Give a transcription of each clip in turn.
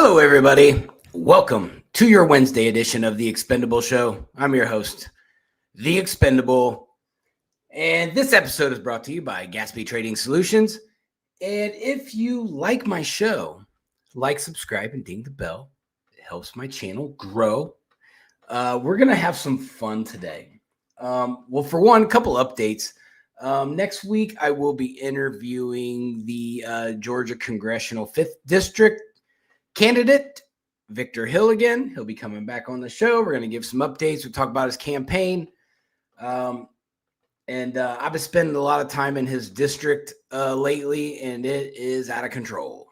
Hello, everybody. Welcome to your Wednesday edition of The Expendable Show. I'm your host, The Expendable, and this episode is brought to you by Gatsby Trading Solutions. And if you like my show, like, subscribe, and ding the bell. It helps my channel grow. We're going to have some fun today. Well, for one, a couple updates. Next week, I will be interviewing the Georgia Congressional 5th District candidate, Victor Hill again. He'll be coming back on the show. We're going to give some updates. We'll talk about his campaign. I've been spending a lot of time in his district lately, and it is out of control.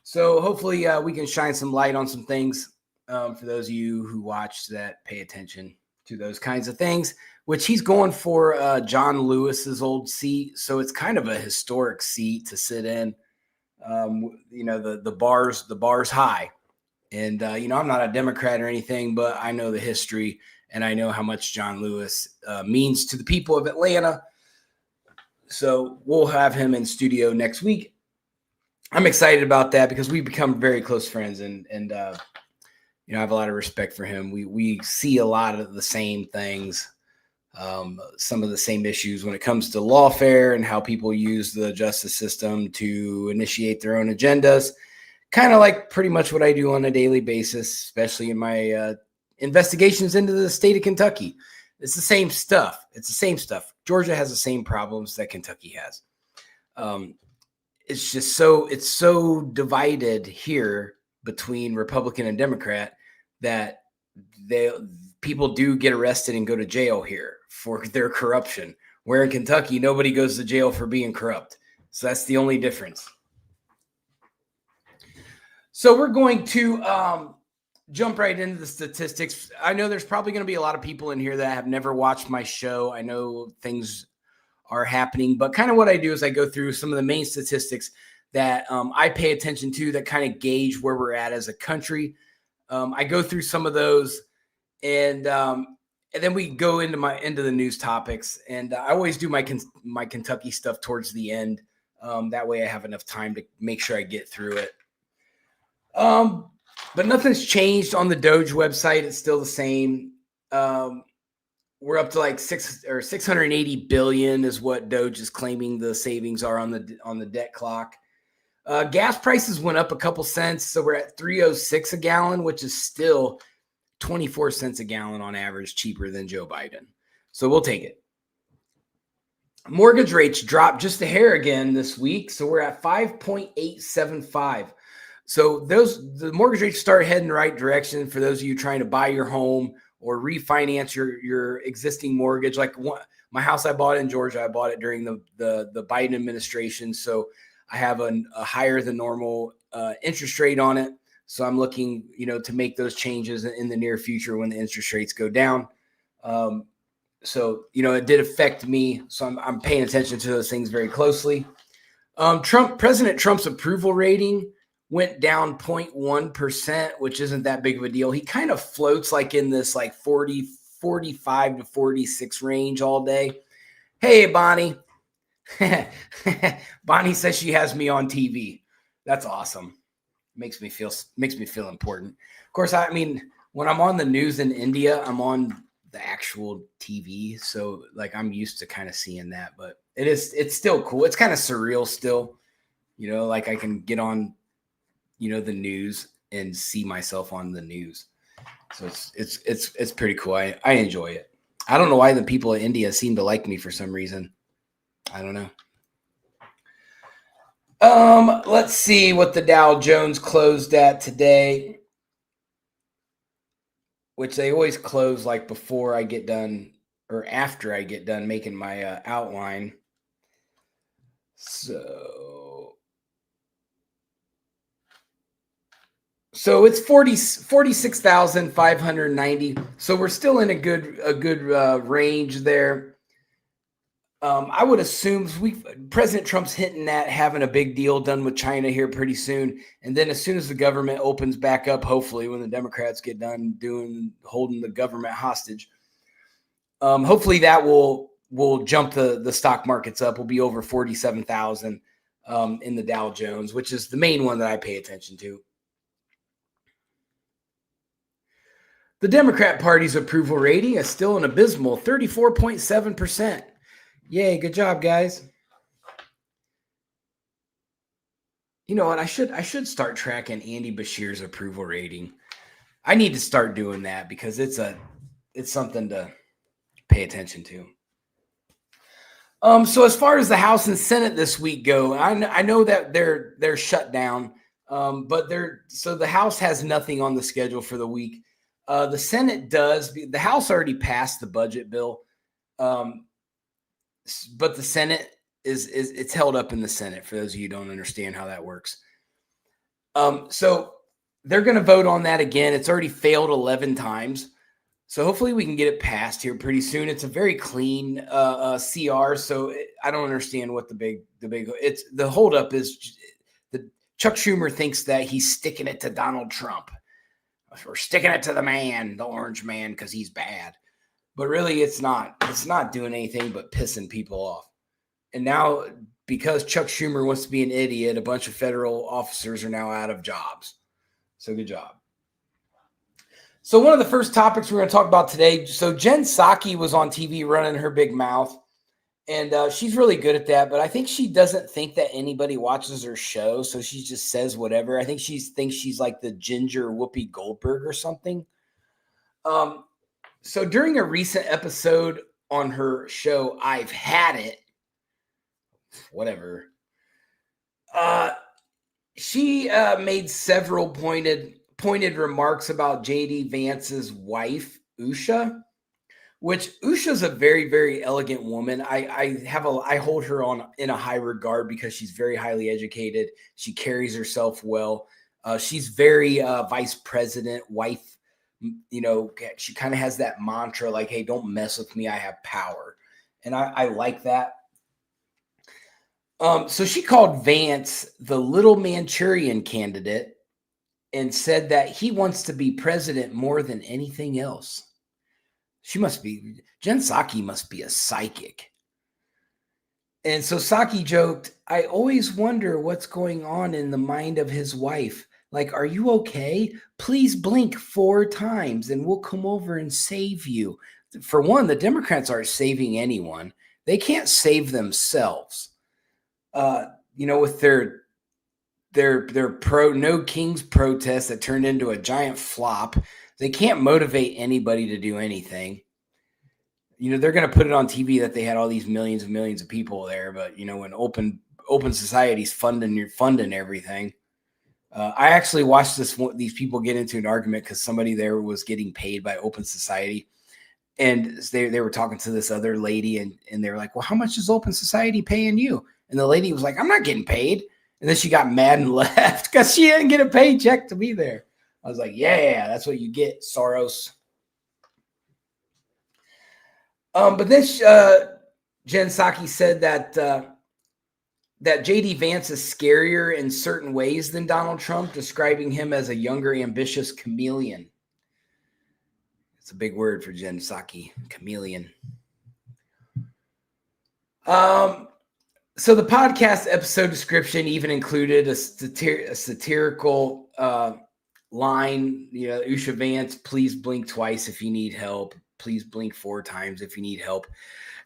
So hopefully we can shine some light on some things for those of you who watch that pay attention to those kinds of things, which he's going for John Lewis's old seat. So it's kind of a historic seat to sit in. The bar's high, and I'm not a Democrat or anything, but I know the history and I know how much John Lewis means to the people of Atlanta. So we'll have him in studio next week. I'm excited about that because we've become very close friends, and I have a lot of respect for him. We see a lot of the same things. Some of the same issues when it comes to lawfare and how people use the justice system to initiate their own agendas. Kind of like pretty much what I do on a daily basis, especially in my investigations into the state of Kentucky. It's the same stuff. Georgia has the same problems that Kentucky has. It's so divided here between Republican and Democrat that people do get arrested and go to jail here for their corruption, where in Kentucky, nobody goes to jail for being corrupt. So that's the only difference. So we're going to jump right into the statistics. I know there's probably going to be a lot of people in here that have never watched my show. I know things are happening, but kind of what I do is I go through some of the main statistics that I pay attention to that kind of gauge where we're at as a country. I go through some of those, and then we go into the news topics, and I always do my Kentucky stuff towards the end. That way I have enough time to make sure I get through it. But nothing's changed on the Doge website. It's still the same. We're up to like 680 billion is what Doge is claiming the savings are on the debt clock. Gas prices went up a couple cents, so we're at $3.06 a gallon, which is still 24 cents a gallon on average, cheaper than Joe Biden. So we'll take it. Mortgage rates dropped just a hair again this week. So we're at 5.875. So the mortgage rates start heading the right direction for those of you trying to buy your home or refinance your existing mortgage. Like my house I bought in Georgia, I bought it during the Biden administration. So I have a higher than normal interest rate on it. So I'm looking, to make those changes in the near future when the interest rates go down. It did affect me. So I'm paying attention to those things very closely. President Trump's approval rating went down 0.1%, which isn't that big of a deal. He kind of floats like in this like 45 to 46 range all day. Hey, Bonnie. Bonnie says she has me on TV. That's awesome. Makes me feel important. Of course, I mean, when I'm on the news in India, I'm on the actual TV. So like I'm used to kind of seeing that, but it's still cool. It's kind of surreal still, like I can get on, the news and see myself on the news. So it's pretty cool. I enjoy it. I don't know why the people in India seem to like me for some reason. I don't know. Let's see what the Dow Jones closed at today, which they always close like before I get done or after I get done making my outline. So it's 46,590. So we're still in a good range there. I would assume President Trump's hinting at having a big deal done with China here pretty soon. And then as soon as the government opens back up, hopefully when the Democrats get done holding the government hostage, hopefully that will jump the stock markets up. We'll be over 47,000 in the Dow Jones, which is the main one that I pay attention to. The Democrat Party's approval rating is still an abysmal 34.7%. Yay, good job, guys. You know what? I should start tracking Andy Beshear's approval rating. I need to start doing that because it's something to pay attention to. So as far as the House and Senate this week go, I know that they're shut down, but the House has nothing on the schedule for the week. The Senate does. The House already passed the budget bill, but the Senate it's held up in the Senate. For those of you who don't understand how that works, so they're going to vote on that again. It's already failed 11 times. So hopefully we can get it passed here pretty soon. It's a very clean CR. So I don't understand what the holdup is. Chuck Schumer thinks that he's sticking it to Donald Trump. We're sticking it to the man, the orange man, because he's bad. But really, it's not. It's not doing anything but pissing people off. And now, because Chuck Schumer wants to be an idiot, a bunch of federal officers are now out of jobs. So good job. So one of the first topics we're going to talk about today. So Jen Psaki was on TV running her big mouth, and she's really good at that. But I think she doesn't think that anybody watches her show, so she just says whatever. I think she thinks she's like the ginger Whoopi Goldberg or something. So during a recent episode on her show, I've Had It, whatever, she made several pointed remarks about JD Vance's wife, Usha, which Usha's a very, very elegant woman. I hold her in a high regard because she's very highly educated. She carries herself well. She's very vice president wife. You know, she kind of has that mantra like, hey, don't mess with me. I have power. And I like that. So she called Vance the little Manchurian candidate and said that he wants to be president more than anything else. Jen Psaki must be a psychic. And so Psaki joked, I always wonder what's going on in the mind of his wife. Like, are you okay? Please blink 4 times and we'll come over and save you. For one, the Democrats aren't saving anyone. They can't save themselves. With their pro No Kings protest that turned into a giant flop. They can't motivate anybody to do anything. You know, they're going to put it on TV that they had all these millions and millions of people there, but when open society's funding everything. I actually watched these people get into an argument because somebody there was getting paid by Open Society, and they were talking to this other lady, and they were like, well, how much is Open Society paying you? And the lady was like, I'm not getting paid. And then she got mad and left because she didn't get a paycheck to be there. I was like, yeah, that's what you get, Soros. But then Jen Psaki said that J.D. Vance is scarier in certain ways than Donald Trump, describing him as a younger, ambitious chameleon. It's a big word for Jen Psaki, chameleon. So the podcast episode description even included a satirical line, Usha Vance, please blink twice if you need help. Please blink 4 times if you need help.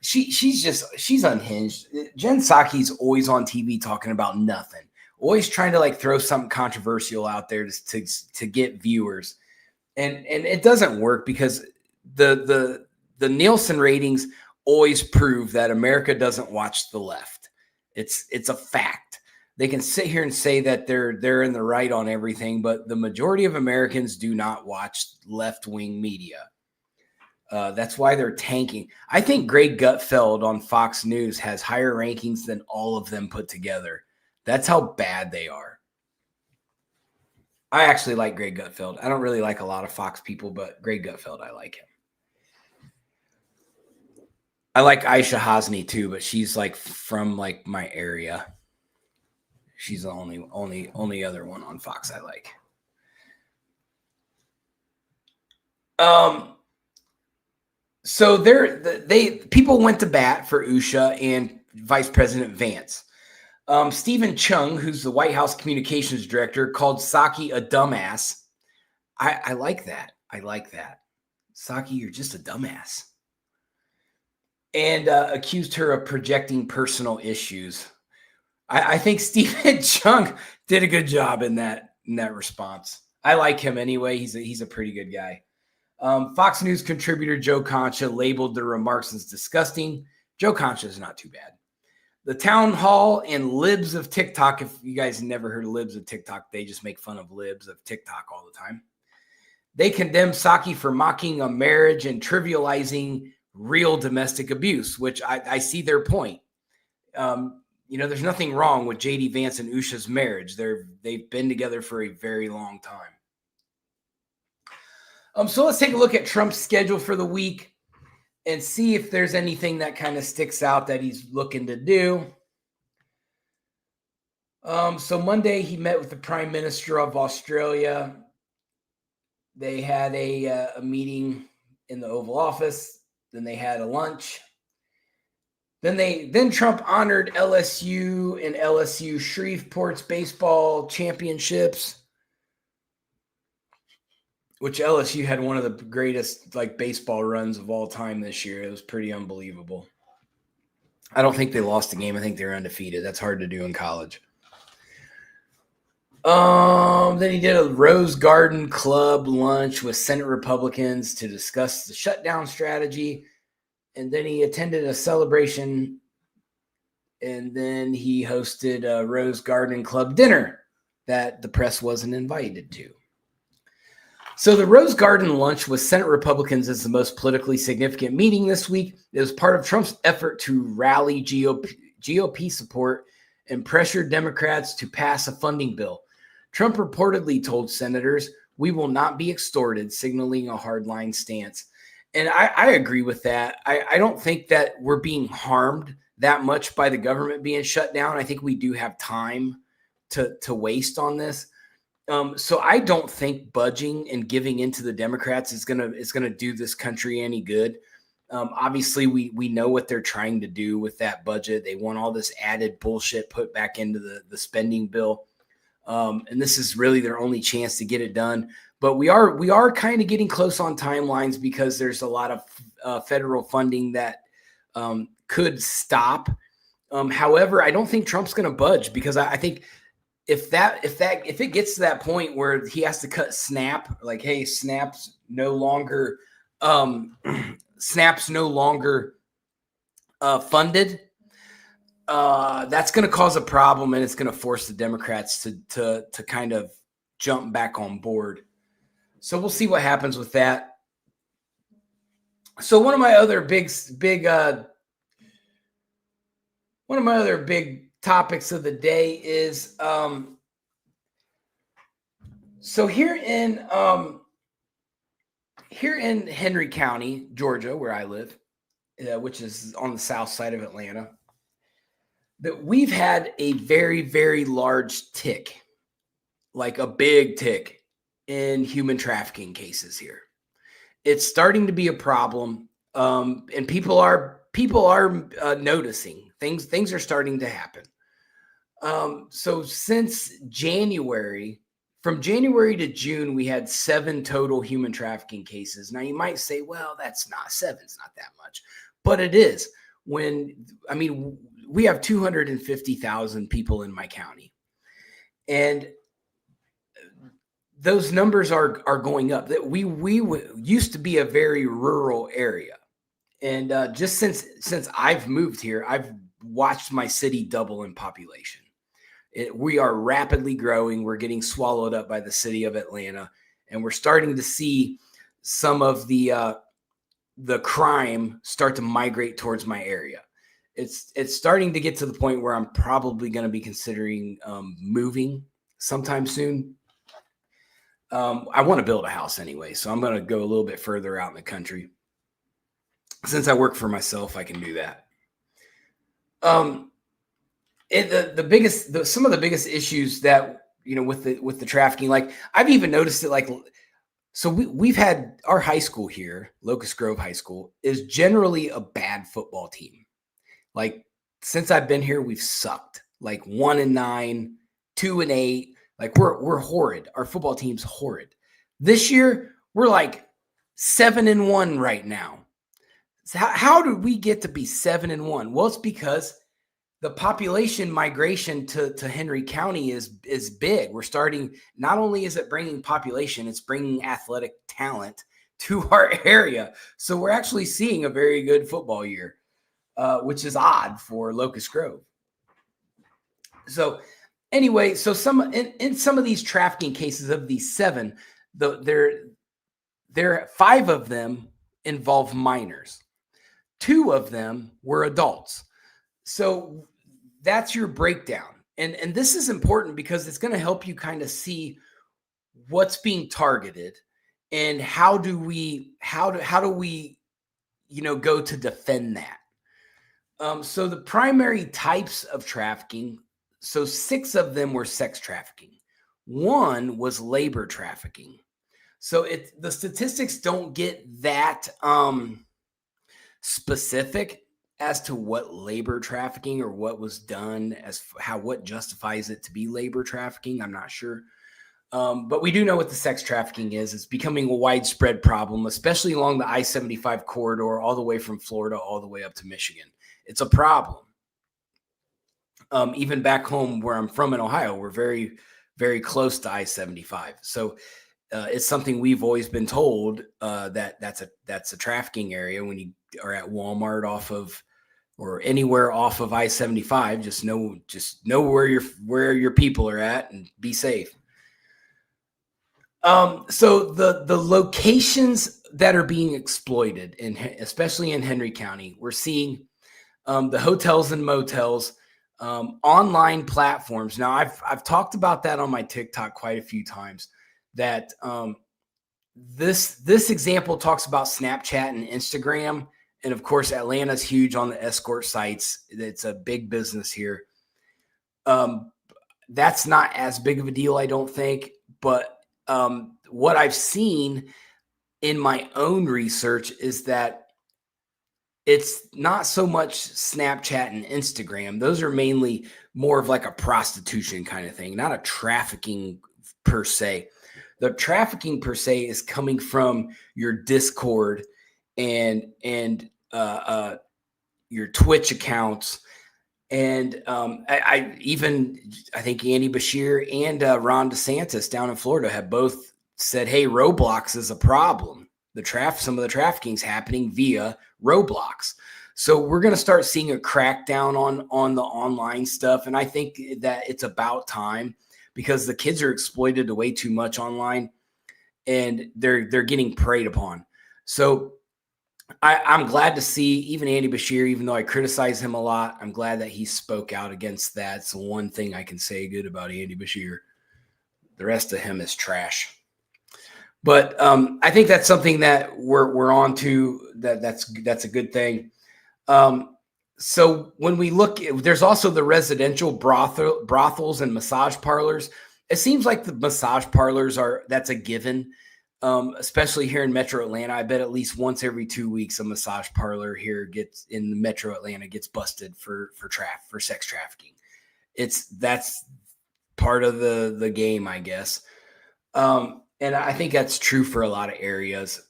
She's unhinged. Jen Psaki's always on TV talking about nothing, always trying to throw something controversial out there to get viewers. And it doesn't work because the Nielsen ratings always prove that America doesn't watch the left. It's a fact. They can sit here and say that they're in the right on everything, but the majority of Americans do not watch left-wing media. That's why they're tanking. I think Greg Gutfeld on Fox News has higher rankings than all of them put together. That's how bad they are. I actually like Greg Gutfeld. I don't really like a lot of Fox people, but Greg Gutfeld, I like him. I like Aisha Hasni too, but she's from my area. She's the only other one on Fox I like. So people went to bat for Usha and Vice President Vance. Stephen Chung, who's the White House communications director, called Psaki a dumbass. I like that. I like that. Psaki, you're just a dumbass. And accused her of projecting personal issues. I think Stephen Chung did a good job in that response. I like him anyway. He's a pretty good guy. Fox News contributor Joe Concha labeled the remarks as disgusting. Joe Concha is not too bad. The Town Hall and Libs of TikTok, if you guys never heard of Libs of TikTok, they just make fun of Libs of TikTok all the time. They condemn Psaki for mocking a marriage and trivializing real domestic abuse, which I see their point. There's nothing wrong with J.D. Vance and Usha's marriage. They've been together for a very long time. So let's take a look at Trump's schedule for the week and see if there's anything that kind of sticks out that he's looking to do. So Monday, he met with the Prime Minister of Australia. They had a meeting in the Oval Office. Then they had a lunch. Then Trump honored LSU and LSU Shreveport's baseball championships, which LSU had one of the greatest baseball runs of all time this year. It was pretty unbelievable. I don't think they lost a game. I think they're undefeated. That's hard to do in college. Then he did a Rose Garden Club lunch with Senate Republicans to discuss the shutdown strategy. And then he attended a celebration, and then he hosted a Rose Garden Club dinner that the press wasn't invited to. So the Rose Garden lunch with Senate Republicans is the most politically significant meeting this week. It was part of Trump's effort to rally GOP support and pressure Democrats to pass a funding bill. Trump reportedly told senators, "We will not be extorted," signaling a hardline stance. And I agree with that. I don't think that we're being harmed that much by the government being shut down. I think we do have time to waste on this. So I don't think budging and giving into the Democrats is gonna do this country any good. Obviously, we know what they're trying to do with that budget. They want all this added bullshit put back into the spending bill. And this is really their only chance to get it done. But we are kind of getting close on timelines because there's a lot of federal funding that could stop. However, I don't think Trump's going to budge because I think if it gets to that point where he has to cut SNAP, like, hey, SNAP's no longer funded. That's going to cause a problem, and it's going to force the Democrats to kind of jump back on board. So we'll see what happens with that. So one of my other big topics of the day is so here in Henry County, Georgia, where I live, which is on the south side of Atlanta, that we've had a very, very large tick, like a big tick in human trafficking cases here. It's starting to be a problem, and people are noticing things. Things are starting to happen. So since January, from January to June, we had 7 total human trafficking cases. Now you might say, well, that's not 7. It's not that much, but it is. We have 250,000 people in my county, and those numbers are going up. That we used to be a very rural area, and just since I've moved here, I've watched my city double in population. We are rapidly growing. We're getting swallowed up by the city of Atlanta, and we're starting to see some of the crime start to migrate towards my area. It's starting to get to the point where I'm probably going to be considering moving sometime soon. I want to build a house anyway, so I'm going to go a little bit further out in the country. Since I work for myself, I can do that. Some of the biggest issues that with the trafficking, like I've even noticed it. So we've had our high school here, Locust Grove High School, is generally a bad football team. Like since I've been here, we've sucked. Like 1-9, 2-8. Like we're horrid. Our football team's horrid. This year We're like 7-1 right now. So how did we get to be 7-1? Well, it's because the population migration to Henry County is big. We're starting, not only is it bringing population, it's bringing athletic talent to our area. So we're actually seeing a very good football year, which is odd for Locust Grove. So anyway, so in some of these trafficking cases of these 7, there 5 of them involve minors. 2 of them were adults. So that's your breakdown. And this is important because it's going to help you kind of see what's being targeted and how do we go to defend that. So the primary types of trafficking, so 6 of them were sex trafficking. 1 was labor trafficking. So the statistics don't get that specific as to what labor trafficking or what was done, as what justifies it to be labor trafficking. I'm not sure. But we do know what the sex trafficking is. It's becoming a widespread problem, especially along the I-75 corridor, all the way from Florida, all the way up to Michigan. It's a problem. Even back home where I'm from in Ohio, we're very, very close to I-75. So it's something we've always been told that's a trafficking area. When you are at Walmart or anywhere off of I-75, just know where your people are at and be safe. So the locations that are being exploited, especially in Henry County, we're seeing the hotels and motels, online platforms. Now I've talked about that on my TikTok quite a few times. That this example talks about Snapchat and Instagram, and of course Atlanta's huge on the escort sites. It's a big business here. That's not as big of a deal, I don't think. But what I've seen in my own research is that it's not so much Snapchat and Instagram. Those are mainly more of like a prostitution kind of thing, not a trafficking per se. The trafficking per se is coming from your Discord and your Twitch accounts. And I think Andy Beshear and Ron DeSantis down in Florida have both said, hey, Roblox is a problem. Some of the trafficking is happening via Roblox. So we're going to start seeing a crackdown on the online stuff. And I think that it's about time, because the kids are exploited way too much online, and they're getting preyed upon. So I'm glad to see even Andy Beshear, even though I criticize him a lot, I'm glad that he spoke out against that. It's the one thing I can say good about Andy Beshear. The rest of him is trash. But I think that's something that we're on to. That's a good thing. So when we look, there's also the residential brothels and massage parlors. It seems like the massage parlors that's a given, especially here in Metro Atlanta. I bet at least once every 2 weeks, a massage parlor here in Metro Atlanta gets busted for sex trafficking. That's part of the game, I guess. And I think that's true for a lot of areas.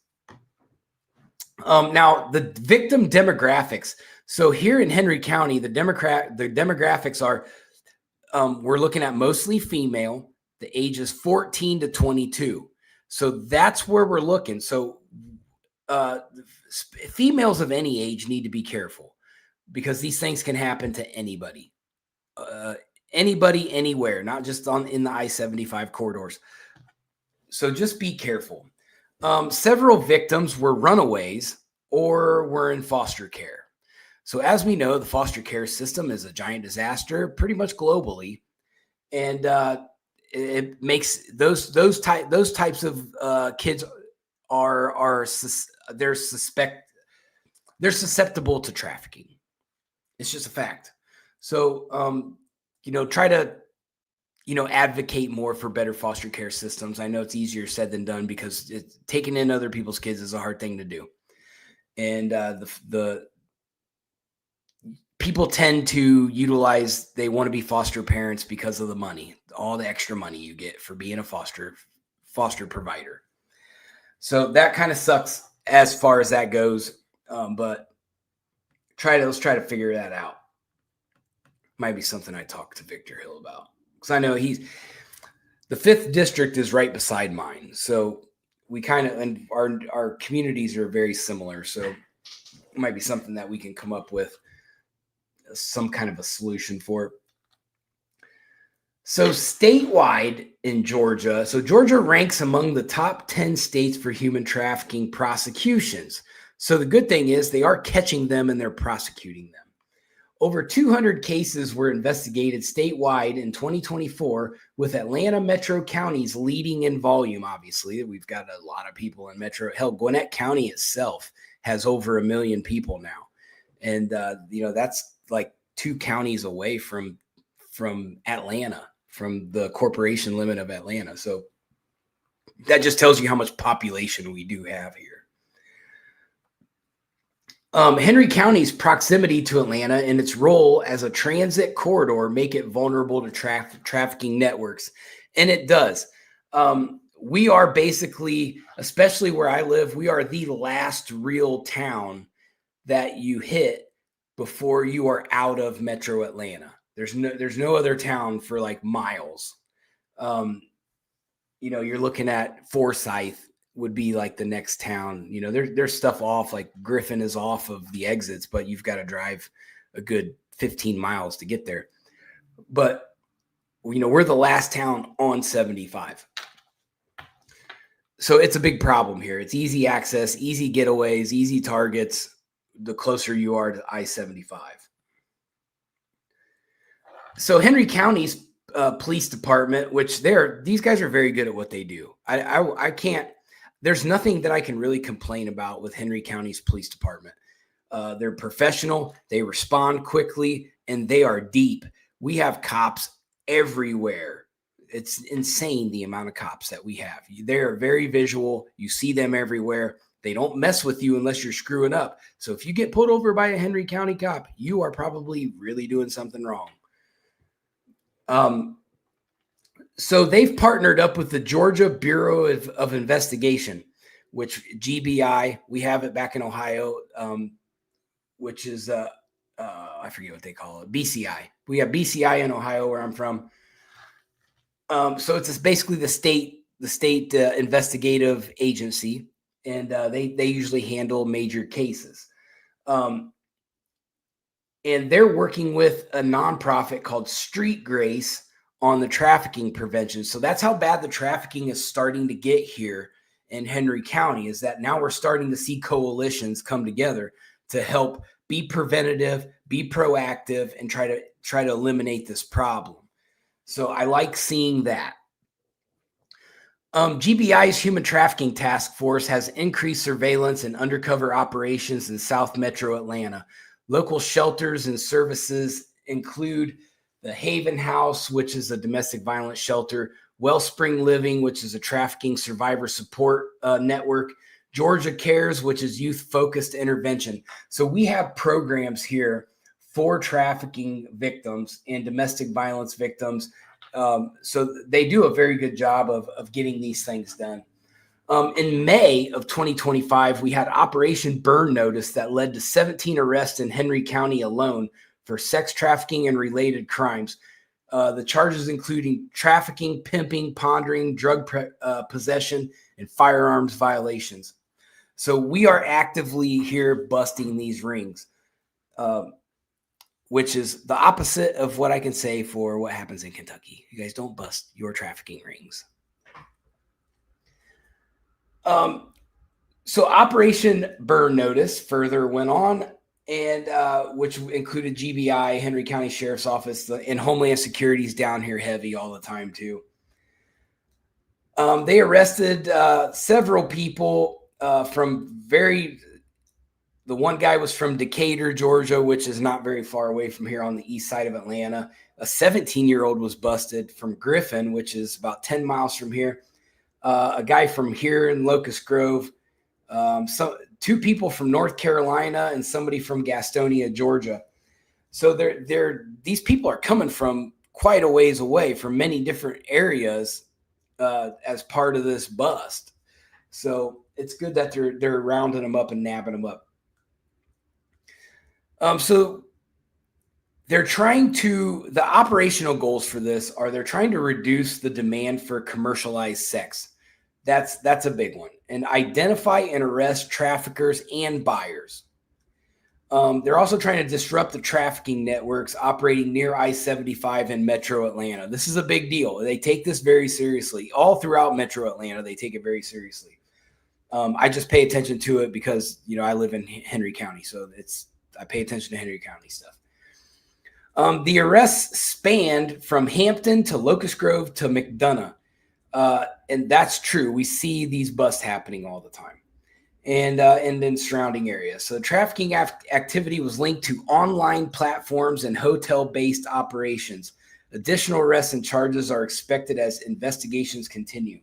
Now the victim demographics. So here in Henry County, the demographics are, we're looking at mostly female, the ages 14 to 22. So that's where we're looking. So females of any age need to be careful, because these things can happen to anybody, anywhere, not just in the I-75 corridors. So just be careful. Several victims were runaways or were in foster care. So as we know, the foster care system is a giant disaster pretty much globally. And it makes those types of kids they're susceptible to trafficking. It's just a fact. So, try to, advocate more for better foster care systems. I know it's easier said than done, because taking in other people's kids is a hard thing to do. And the people tend to they want to be foster parents because of the money, all the extra money you get for being a foster provider. So that kind of sucks as far as that goes. But let's try to figure that out. Might be something I talk to Victor Hill about, because I know the 5th district is right beside mine. So we kind of, and our communities are very similar. So it might be something that we can come up with some kind of a solution for. So statewide in Georgia, so Georgia ranks among the top 10 states for human trafficking prosecutions. So the good thing is they are catching them and they're prosecuting them. Over 200 cases were investigated statewide in 2024, with Atlanta metro counties leading in volume. Obviously, we've got a lot of people in metro. Hell, Gwinnett County itself has over 1 million people now. And, that's like 2 counties away from Atlanta, from the corporation limit of Atlanta. So that just tells you how much population we do have here. Henry County's proximity to Atlanta and its role as a transit corridor make it vulnerable to trafficking networks. And it does. We are basically, especially where I live, we are the last real town that you hit before you are out of Metro Atlanta. There's no other town for like miles. You're looking at Forsyth would be like the next town. There's stuff off, like Griffin is off of the exits, but you've got to drive a good 15 miles to get there. But we're the last town on 75. So it's a big problem here. It's easy access, easy getaways, easy targets, the closer you are to I-75. So Henry County's police department, which these guys are very good at what they do. I can't, there's nothing that I can really complain about with Henry County's police department. They're professional, they respond quickly, and they are deep. We have cops everywhere. It's insane the amount of cops that we have. They're very visual. You see them everywhere. They don't mess with you unless you're screwing up. So if you get pulled over by a Henry County cop, you are probably really doing something wrong. So they've partnered up with the Georgia Bureau of Investigation, which GBI, we have it back in Ohio, which is, I forget what they call it, BCI. We have BCI in Ohio, where I'm from. So it's basically the state investigative agency, and they usually handle major cases. And they're working with a nonprofit called Street Grace on the trafficking prevention. So that's how bad the trafficking is starting to get here in Henry County, is that now we're starting to see coalitions come together to help be preventative, be proactive, and try to eliminate this problem. So I like seeing that. GBI's Human Trafficking Task Force has increased surveillance and undercover operations in South Metro Atlanta. Local shelters and services include the Haven House, which is a domestic violence shelter, Wellspring Living, which is a trafficking survivor support network, Georgia Cares, which is youth-focused intervention. So we have programs here for trafficking victims and domestic violence victims. So they do a very good job of getting these things done. In May of 2025, we had Operation Burn Notice that led to 17 arrests in Henry County alone for sex trafficking and related crimes. The charges including trafficking, pimping, pondering, drug possession, and firearms violations. So we are actively here busting these rings, which is the opposite of what I can say for what happens in Kentucky. You guys don't bust your trafficking rings. So Operation Burn Notice further went on, and which included GBI, Henry County Sheriff's Office, and Homeland Security's down here heavy all the time too. They arrested several people the one guy was from Decatur, Georgia, which is not very far away from here on the east side of Atlanta. A 17-year-old was busted from Griffin, which is about 10 miles from here. A guy from here in Locust Grove. Two people from North Carolina and somebody from Gastonia, Georgia. So these people are coming from quite a ways away from many different areas as part of this bust. So it's good that they're rounding them up and nabbing them up. So they're trying to, the operational goals for this are they're trying to reduce the demand for commercialized sex. That's a big one. And identify and arrest traffickers and buyers. They're also trying to disrupt the trafficking networks operating near I-75 in Metro Atlanta. This is a big deal. They take this very seriously. All throughout Metro Atlanta, they take it very seriously. I just pay attention to it because, I live in Henry County, so I pay attention to Henry County stuff. The arrests spanned from Hampton to Locust Grove to McDonough. And that's true. We see these busts happening all the time. And in surrounding areas. So the trafficking activity was linked to online platforms and hotel-based operations. Additional arrests and charges are expected as investigations continue.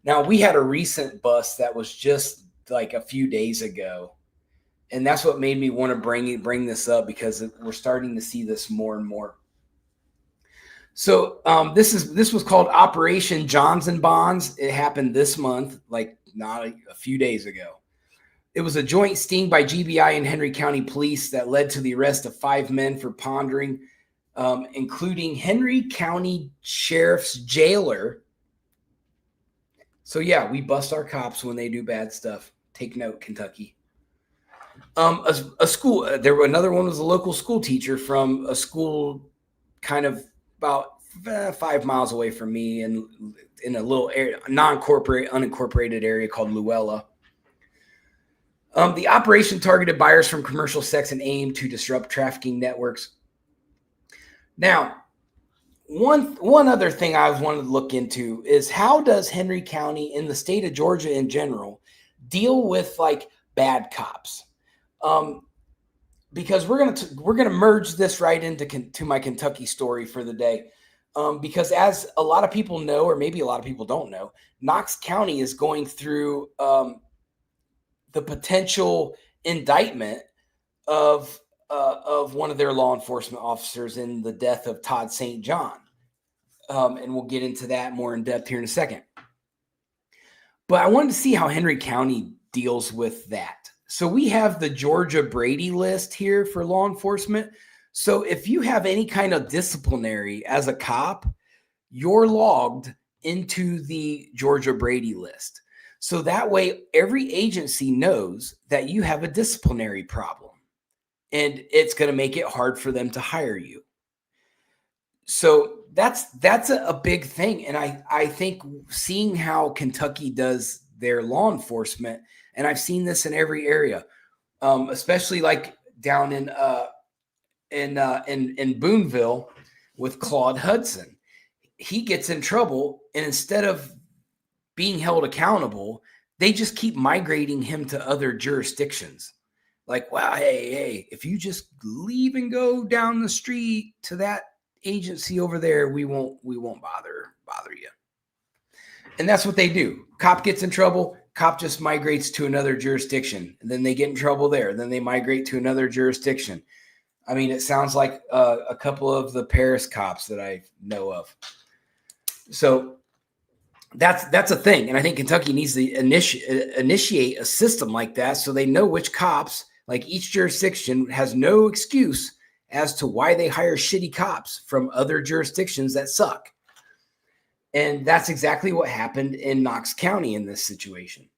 Now, we had a recent bust that was just like a few days ago. And that's what made me want to bring this up, because we're starting to see this more and more. So this was called Operation Johns and Bonds. It happened this month, like not a few days ago. It was a joint sting by GBI and Henry County Police that led to the arrest of 5 men for pondering, including Henry County Sheriff's jailer. So yeah, we bust our cops when they do bad stuff. Take note, Kentucky. A school. Another one was a local school teacher from a school kind of about 5 miles away from me, in a little area, unincorporated area called Luella. The operation targeted buyers from commercial sex and aimed to disrupt trafficking networks. Now, one other thing I wanted to look into is, how does Henry County, in the state of Georgia in general, deal with like bad cops? Because we're gonna merge this right into my Kentucky story for the day. Because as a lot of people know, or maybe a lot of people don't know, Knox County is going through the potential indictment of one of their law enforcement officers in the death of Todd St. John. And we'll get into that more in depth here in a second. But I wanted to see how Henry County deals with that. So we have the Georgia Brady list here for law enforcement. So if you have any kind of disciplinary as a cop, you're logged into the Georgia Brady list. So that way, every agency knows that you have a disciplinary problem, and it's going to make it hard for them to hire you. So that's a big thing. And I think seeing how Kentucky does their law enforcement, and I've seen this in every area, especially like down in Boonville with Claude Hudson. He gets in trouble, and instead of being held accountable, they just keep migrating him to other jurisdictions. Like, wow, hey, if you just leave and go down the street to that agency over there, we won't bother you. And that's what they do. Cop gets in trouble, cop just migrates to another jurisdiction, and then they get in trouble there. Then they migrate to another jurisdiction. I mean, it sounds like a couple of the Paris cops that I know of. So that's a thing. And I think Kentucky needs to initiate a system like that, so they know which cops, like each jurisdiction has no excuse as to why they hire shitty cops from other jurisdictions that suck. And that's exactly what happened in Knox County in this situation.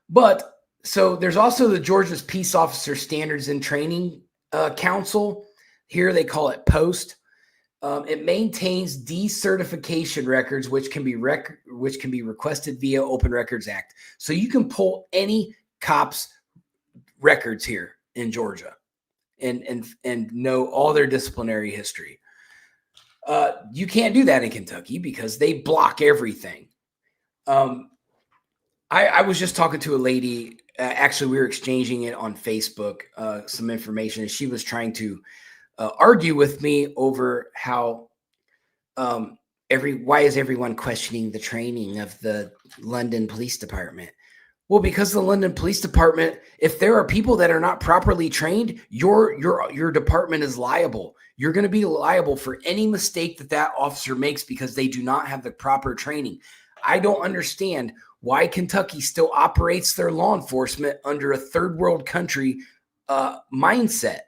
But so there's also the Georgia's Peace Officer Standards and Training Council. Here they call it POST. It maintains decertification records, which can be requested via Open Records Act. So you can pull any cop's records here in Georgia and know all their disciplinary history. You can't do that in Kentucky because they block everything. I was just talking to a lady. Actually, we were exchanging it on Facebook, some information, and she was trying to argue with me over how why is everyone questioning the training of the London Police Department? Well, because the London Police Department, if there are people that are not properly trained, your department is liable. You're going to be liable for any mistake that officer makes because they do not have the proper training. I don't understand why Kentucky still operates their law enforcement under a third world country mindset.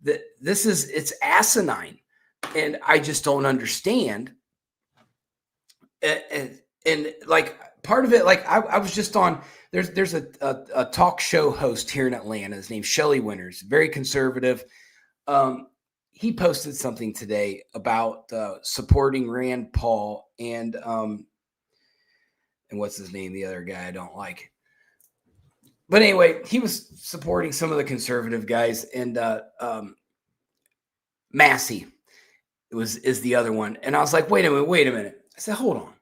That it's asinine, and I just don't understand. And like part of it, like I was just on. There's a talk show host here in Atlanta. His name's Shelley Winters, very conservative. He posted something today about supporting Rand Paul and what's his name, the other guy I don't like. But anyway, he was supporting some of the conservative guys, and Massey is the other one. And I was like, wait a minute. I said, hold on.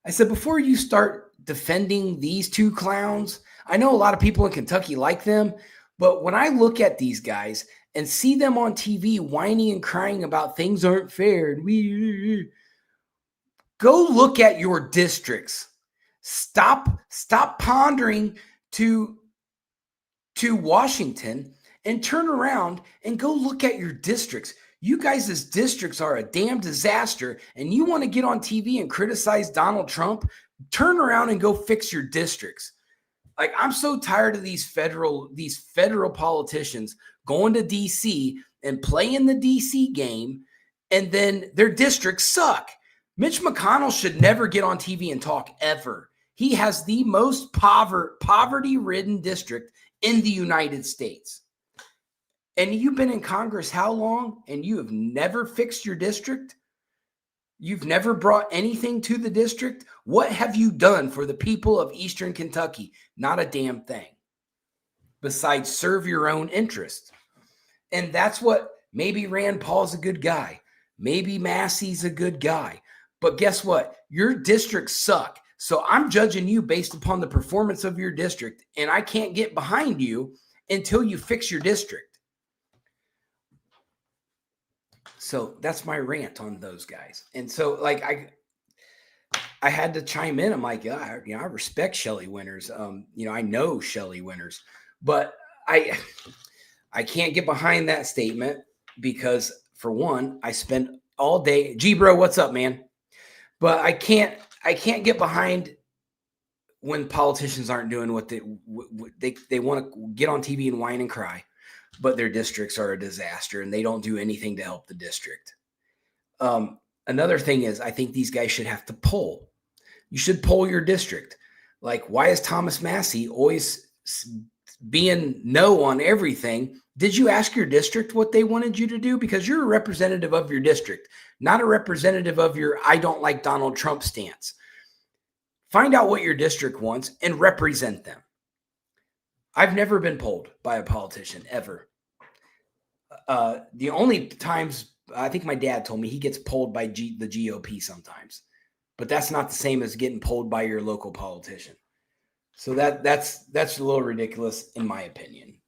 I said, before you start defending these two clowns, I know a lot of people in Kentucky like them, but when I look at these guys and see them on TV whining and crying about things aren't fair, go look at your districts. Stop pondering to Washington and turn around and go look at your districts. You guys' districts are a damn disaster, and you want to get on TV and criticize Donald Trump? Turn around and go fix your districts. Like, I'm so tired of these federal politicians going to DC and playing the DC game, and then their districts suck. Mitch McConnell should never get on TV and talk ever. He has the most poverty-ridden district in the United States. And you've been in Congress how long? And you have never fixed your district? You've never brought anything to the district? What have you done for the people of Eastern Kentucky? Not a damn thing. Besides serve your own interests. And that's what, maybe Rand Paul's a good guy. Maybe Massey's a good guy. But guess what? Your districts suck. So I'm judging you based upon the performance of your district. And I can't get behind you until you fix your district. So that's my rant on those guys. And so, like, I had to chime in. I'm like, yeah, I respect Shelley Winters. I know Shelley Winters, but I can't get behind that statement because, for one, I spent all day. G bro, what's up, man? But I can't get behind when politicians aren't doing what they want to get on TV and whine and cry. But their districts are a disaster and they don't do anything to help the district. Another thing is, I think these guys should have to poll. You should poll your district. Like, why is Thomas Massey always being no on everything? Did you ask your district what they wanted you to do? Because you're a representative of your district, not a representative of your I don't like Donald Trump stance. Find out what your district wants and represent them. I've never been polled by a politician, ever. The only times, I think my dad told me he gets polled by the GOP sometimes, but that's not the same as getting polled by your local politician. So that's a little ridiculous in my opinion.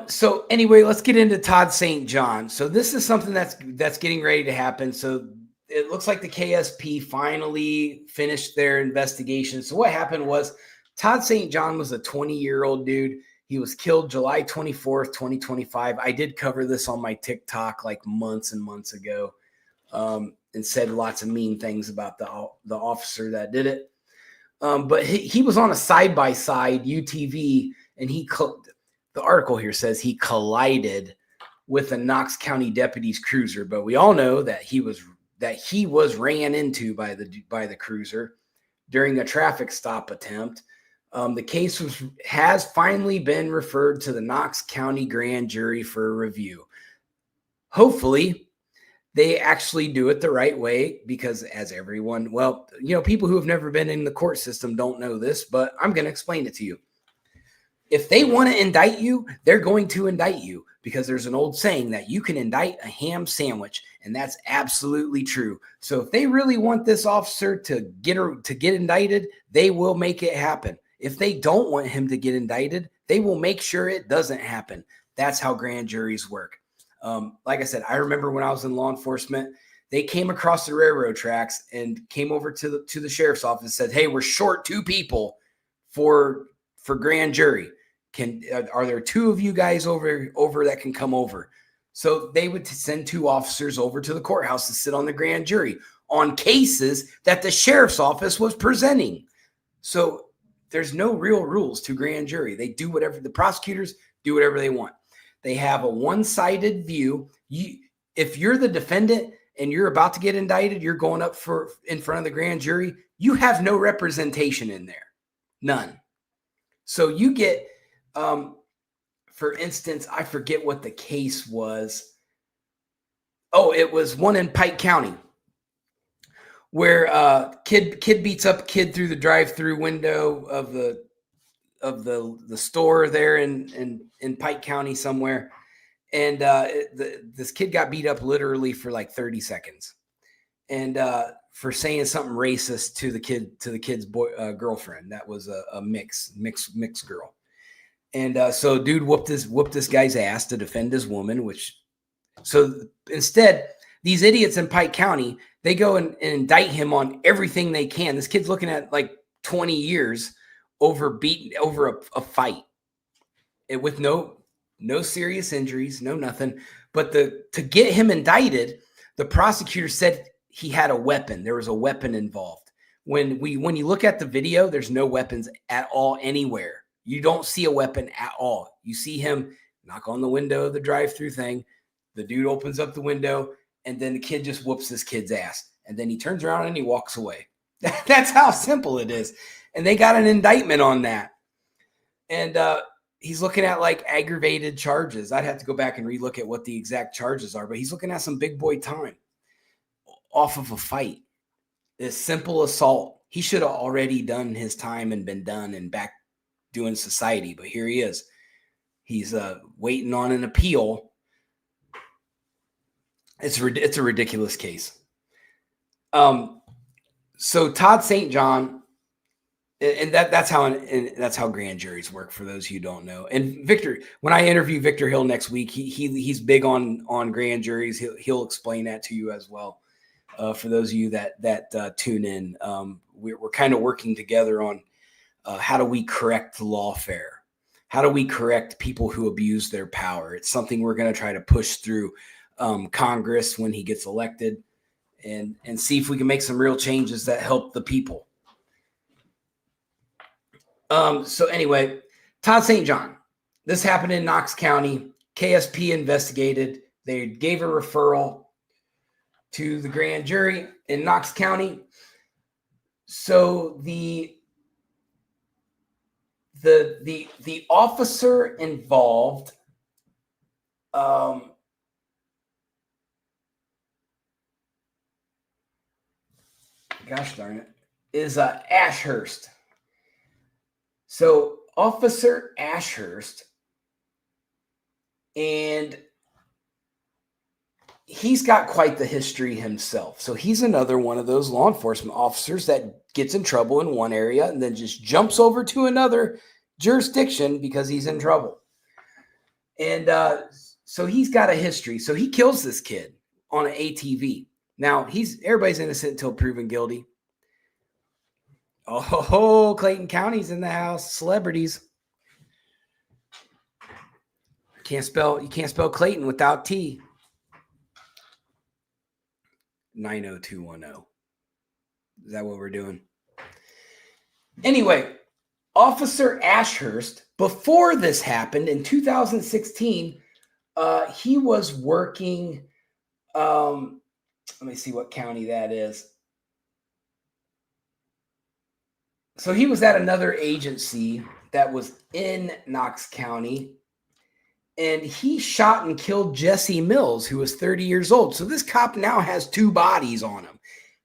So anyway, let's get into Todd St. John. So this is something that's getting ready to happen. So it looks like the KSP finally finished their investigation. So what happened was Todd St. John was a 20-year-old dude. He was killed July 24th, 2025. I did cover this on my TikTok like months and months ago, and said lots of mean things about the officer that did it. But he was on a side-by-side UTV, and the article here says he collided with a Knox County deputy's cruiser, but we all know that he was ran into by the cruiser during a traffic stop attempt. The case has finally been referred to the Knox County grand jury for review. Hopefully, they actually do it the right way, because as everyone, people who have never been in the court system don't know this, but I'm going to explain it to you. If they want to indict you, they're going to indict you, because there's an old saying that you can indict a ham sandwich, and that's absolutely true. So if they really want this officer to get indicted, they will make it happen. If they don't want him to get indicted, they will make sure it doesn't happen. That's how grand juries work. Like I said, I remember when I was in law enforcement, they came across the railroad tracks and came over to the sheriff's office and said, "Hey, we're short 2 people for grand jury. Are there 2 of you guys over that can come over?" So they would send 2 officers over to the courthouse to sit on the grand jury on cases that the sheriff's office was presenting. So there's no real rules to grand jury. They do whatever, the prosecutors do whatever they want. They have a one-sided view. If you're the defendant and you're about to get indicted, you're going up in front of the grand jury, you have no representation in there. None. So you get, for instance, I forget what the case was. Oh, it was one in Pike County where kid beats up kid through the drive-through window of the store there in Pike County somewhere. And this kid got beat up literally for like 30 seconds. And for saying something racist to the kid's girlfriend. That was a mixed girl. And so dude whooped this guy's ass to defend his woman, so instead, these idiots in Pike County, they go and indict him on everything they can. This kid's looking at like 20 years over a fight with no serious injuries, no nothing. But to get him indicted, the prosecutor said he had a weapon. There was a weapon involved. When you look at the video, there's no weapons at all anywhere. You don't see a weapon at all. You see him knock on the window of the drive-through thing. The dude opens up the window, and then the kid just whoops this kid's ass. And then he turns around and he walks away. That's how simple it is. And they got an indictment on that. And he's looking at like aggravated charges. I'd have to go back and relook at what the exact charges are, but he's looking at some big boy time off of a fight. This simple assault. He should have already done his time and been done and back doing society. But here he is. He's waiting on an appeal. It's a ridiculous case. So Todd St. John, and that's how grand juries work. For those who don't know, and Victor, when I interview Victor Hill next week, he's big on grand juries. He'll explain that to you as well. For those of you that tune in, we're kind of working together on how do we correct the lawfare. How do we correct people who abuse their power? It's something we're going to try to push through Congress when he gets elected, and see if we can make some real changes that help the people. So anyway, Todd St. John, this happened in Knox County. KSP investigated. They gave a referral to the grand jury in Knox County. So the officer involved, gosh darn it, is Ashurst. So Officer Ashurst, and he's got quite the history himself. So he's another one of those law enforcement officers that gets in trouble in one area and then just jumps over to another jurisdiction because he's in trouble. And so he's got a history. So he kills this kid on an ATV. Now, everybody's innocent until proven guilty. Oh, Clayton County's in the house. Celebrities. You can't spell Clayton without T. 90210. Is that what we're doing? Anyway, Officer Ashurst, before this happened in 2016, he was working. Let me see what county that is. So he was at another agency that was in Knox County, and he shot and killed Jesse Mills, who was 30 years old. So this cop now has 2 bodies on him.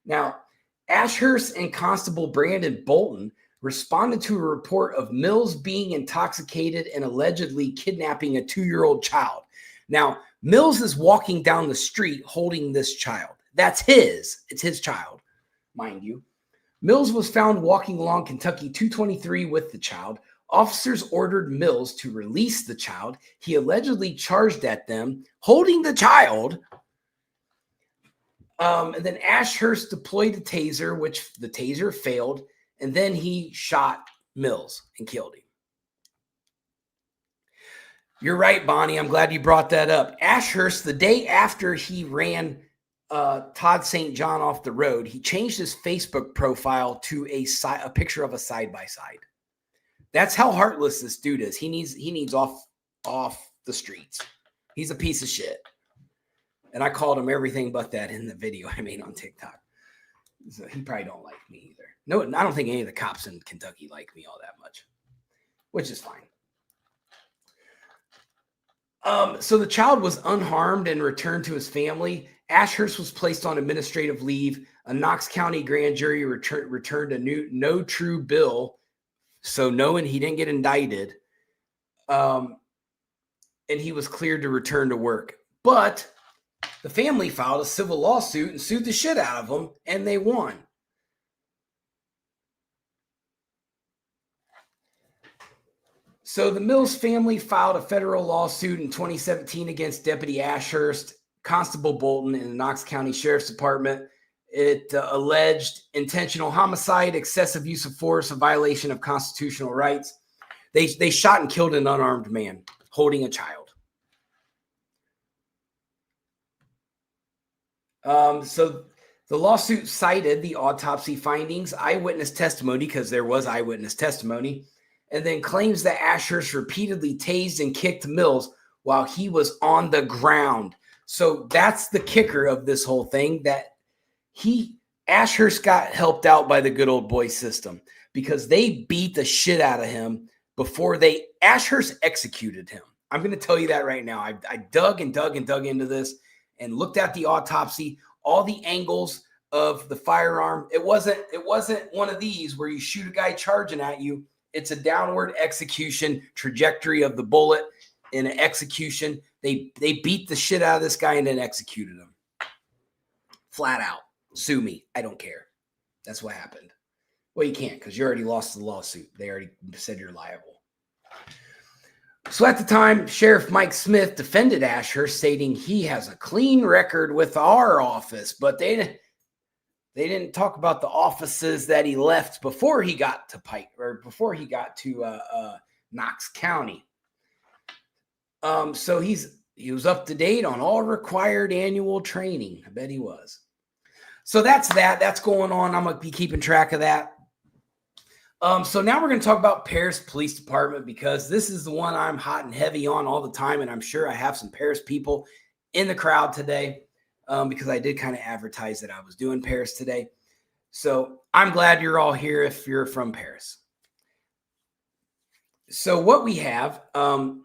Now, Ashurst and Constable Brandon Bolton responded to a report of Mills being intoxicated and allegedly kidnapping a 2-year-old child. Now, Mills is walking down the street holding this child. It's his child, mind you. Mills was found walking along Kentucky 223 with the child. Officers ordered Mills to release the child. He allegedly charged at them, holding the child. And then Ashurst deployed the taser, which the taser failed. And then he shot Mills and killed him. You're right, Bonnie. I'm glad you brought that up. Ashurst, the day after he ran Todd St. John off the road, he changed his Facebook profile to a picture of a side-by-side. That's how heartless this dude is. He needs off the streets. He's a piece of shit. And I called him everything but that in the video I made on TikTok. So he probably don't like me either. No, I don't think any of the cops in Kentucky like me all that much, which is fine. So the child was unharmed and returned to his family. Ashurst was placed on administrative leave. A Knox County grand jury returned a no true bill, so knowing he didn't get indicted, and he was cleared to return to work. But the family filed a civil lawsuit and sued the shit out of him, and they won. So the Mills family filed a federal lawsuit in 2017 against Deputy Ashurst, Constable Bolton, and the Knox County Sheriff's Department. It alleged intentional homicide, excessive use of force, a violation of constitutional rights. They shot and killed an unarmed man holding a child. So the lawsuit cited the autopsy findings, eyewitness testimony, because there was eyewitness testimony, and then claims that Ashurst repeatedly tased and kicked Mills while he was on the ground. So that's the kicker of this whole thing, that Ashurst got helped out by the good old boy system because they beat the shit out of him before Ashurst executed him. I'm going to tell you that right now. I dug into this and looked at the autopsy, all the angles of the firearm. It wasn't one of these where you shoot a guy charging at you. It's a downward execution trajectory of the bullet in an execution. They beat the shit out of this guy and then executed him. Flat out. Sue me. I don't care. That's what happened. Well, you can't because you already lost the lawsuit. They already said you're liable. So at the time, Sheriff Mike Smith defended Ashurst, stating he has a clean record with our office, but they didn't talk about the offices that he left before he got to Knox County. So he was up to date on all required annual training. I bet he was. So that's going on. I'm going to be keeping track of that. So now we're going to talk about Paris Police Department, because this is the one I'm hot and heavy on all the time. And I'm sure I have some Paris people in the crowd today, because I did kind of advertise that I was doing Paris today. So I'm glad you're all here if you're from Paris. So what we have, I'm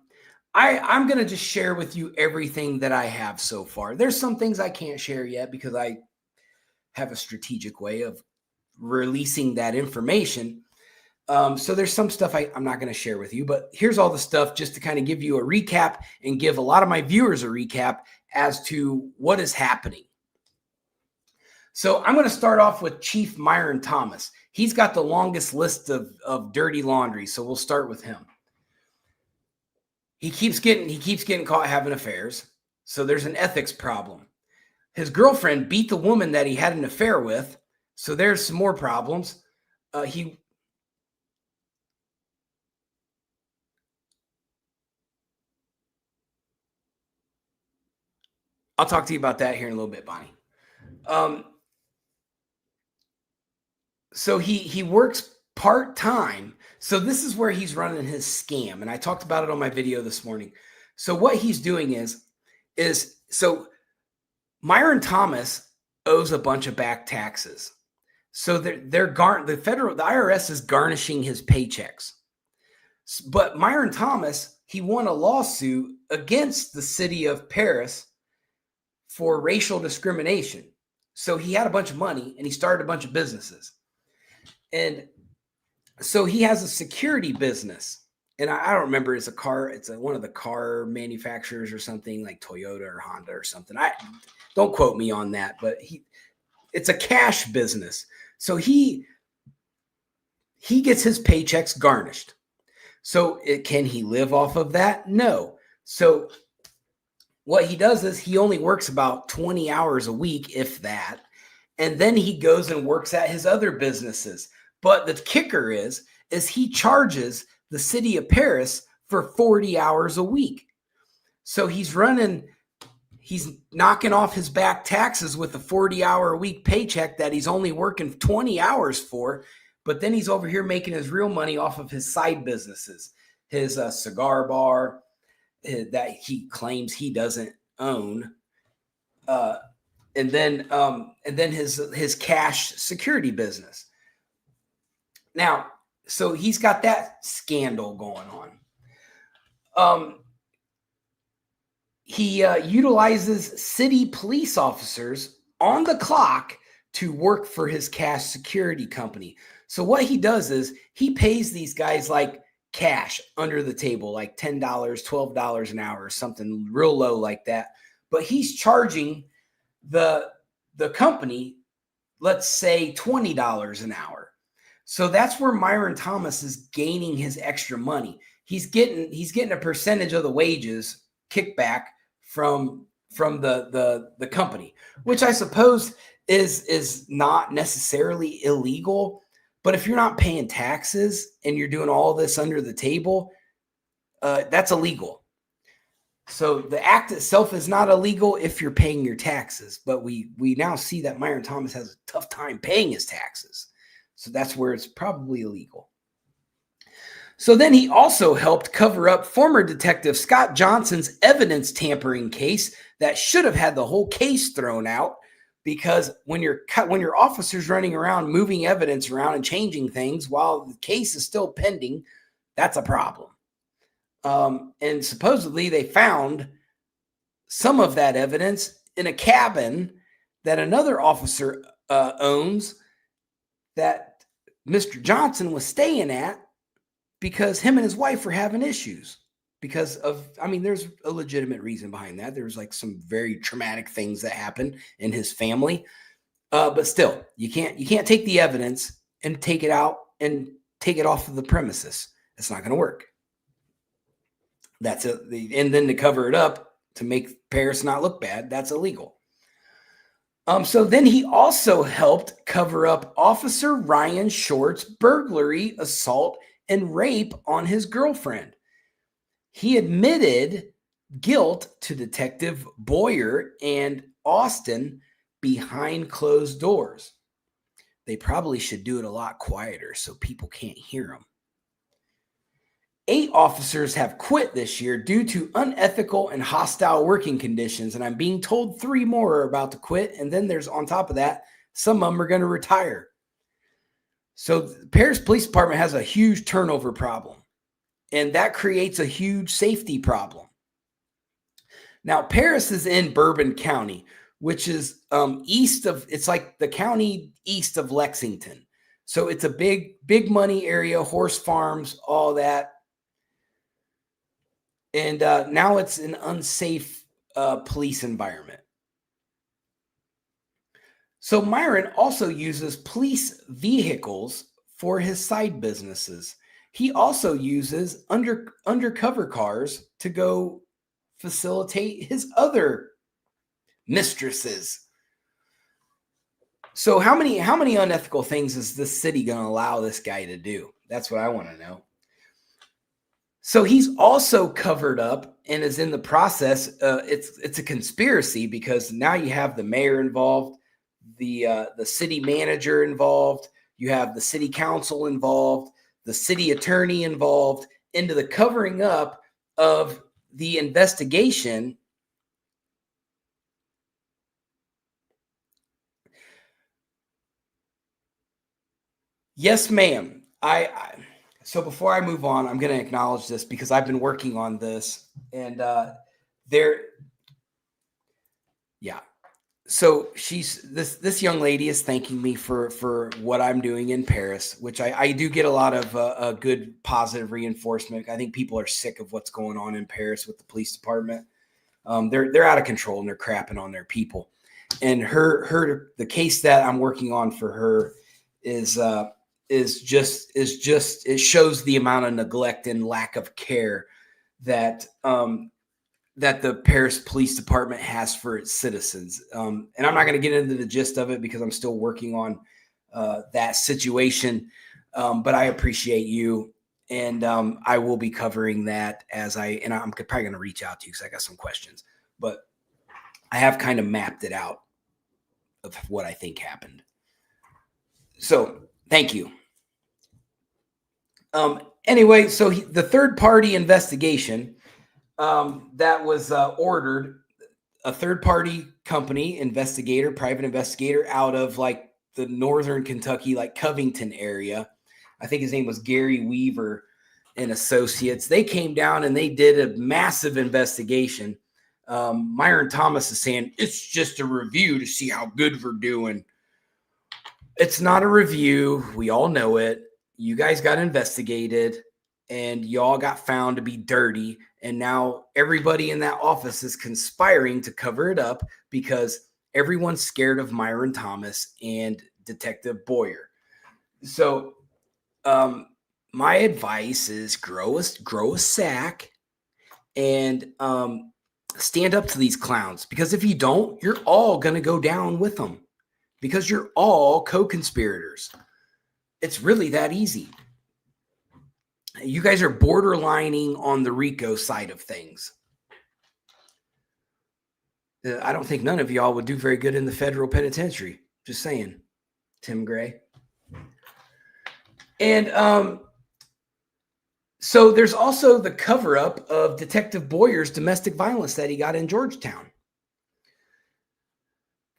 going to just share with you everything that I have so far. There's some things I can't share yet because I have a strategic way of releasing that information. So there's some stuff I'm not going to share with you, but here's all the stuff just to kind of give you a recap and give a lot of my viewers a recap as to what is happening. So I'm going to start off with Chief Myron Thomas. He's got the longest list of dirty laundry. So we'll start with him. He keeps getting caught having affairs. So there's an ethics problem. His girlfriend beat the woman that he had an affair with. So there's some more problems. I'll talk to you about that here in a little bit, Bonnie. So he works part-time. So this is where he's running his scam. And I talked about it on my video this morning. So what he's doing is so Myron Thomas owes a bunch of back taxes. So the IRS is garnishing his paychecks. But Myron Thomas, he won a lawsuit against the city of Paris for racial discrimination. So he had a bunch of money and he started a bunch of businesses. And so he has a security business. And I don't remember, it's one of the car manufacturers or something like Toyota or Honda or something. Don't quote me on that, but it's a cash business. So he gets his paychecks garnished. So can he live off of that? No. So what he does is he only works about 20 hours a week, if that. And then he goes and works at his other businesses. But the kicker is he charges the city of Paris for 40 hours a week. So he's knocking off his back taxes with a 40-hour-a-week paycheck that he's only working 20 hours for. But then he's over here making his real money off of his side businesses, his cigar bar that he claims he doesn't own, and then his cash security business. Now, so he's got that scandal going on. He utilizes city police officers on the clock to work for his cash security company. So what he does is he pays these guys like cash under the table, like $10, $12 an hour, or something real low like that. But he's charging the company, let's say $20 an hour. So that's where Myron Thomas is gaining his extra money. He's getting a percentage of the wages kickback from the company, which I suppose is not necessarily illegal. But if you're not paying taxes and you're doing all this under the table, that's illegal. So the act itself is not illegal if you're paying your taxes. But we now see that Myron Thomas has a tough time paying his taxes. So that's where it's probably illegal. So then he also helped cover up former Detective Scott Johnson's evidence tampering case that should have had the whole case thrown out. Because when your officer's running around moving evidence around and changing things while the case is still pending, that's a problem. And supposedly they found some of that evidence in a cabin that another officer owns that Mr. Johnson was staying at because him and his wife were having issues. Because there's a legitimate reason behind that. There's like some very traumatic things that happened in his family. But still, you can't take the evidence and take it out and take it off of the premises. It's not going to work. And then to cover it up to make Paris not look bad, that's illegal. So then he also helped cover up Officer Ryan Short's burglary, assault, and rape on his girlfriend. He admitted guilt to Detective Boyer and Austin behind closed doors. They probably should do it a lot quieter so people can't hear them. 8 officers have quit this year due to unethical and hostile working conditions, and I'm being told 3 more are about to quit, and then there's, on top of that, some of them are going to retire. So the Paris Police Department has a huge turnover problem. And that creates a huge safety problem. Now, Paris is in Bourbon County, which is it's like the county east of Lexington. So it's a big money area, horse farms, all that. And now it's an unsafe police environment. So Myron also uses police vehicles for his side businesses. He also uses undercover cars to go facilitate his other mistresses. So how many unethical things is this city going to allow this guy to do? That's what I want to know. So he's also covered up and is in the process. It's a conspiracy because now you have the mayor involved, the city manager involved, you have the city council involved, the city attorney involved into the covering up of the investigation. Yes, ma'am. So before I move on, I'm going to acknowledge this because I've been working on this and yeah. So this young lady is thanking me for what I'm doing in Paris, which I do get a lot of a good positive reinforcement. I think people are sick of what's going on in Paris with the police department. They're out of control and they're crapping on their people. And the case that I'm working on for her is just it shows the amount of neglect and lack of care that the Paris Police Department has for its citizens. And I'm not going to get into the gist of it because I'm still working on that situation. But I appreciate you And I will be covering that I'm probably going to reach out to you because I got some questions, but I have kind of mapped it out of what I think happened. So thank you. Anyway, so the third-party investigation that was ordered, a third-party company investigator, private investigator out of like the northern Kentucky, like Covington area. I think his name was Gary Weaver and Associates. They came down and they did a massive investigation. Myron Thomas is saying it's just a review to see how good we're doing. It's not a review. We all know it. You guys got investigated and y'all got found to be dirty. And now everybody in that office is conspiring to cover it up because everyone's scared of Myron Thomas and Detective Boyer. So my advice is grow a sack and stand up to these clowns, because if you don't, you're all going to go down with them because you're all co-conspirators. It's really that easy. You guys are borderlining on the RICO side of things. I don't think none of y'all would do very good in the federal penitentiary. Just saying, Tim Gray. And so there's also the cover-up of Detective Boyer's domestic violence that he got in Georgetown.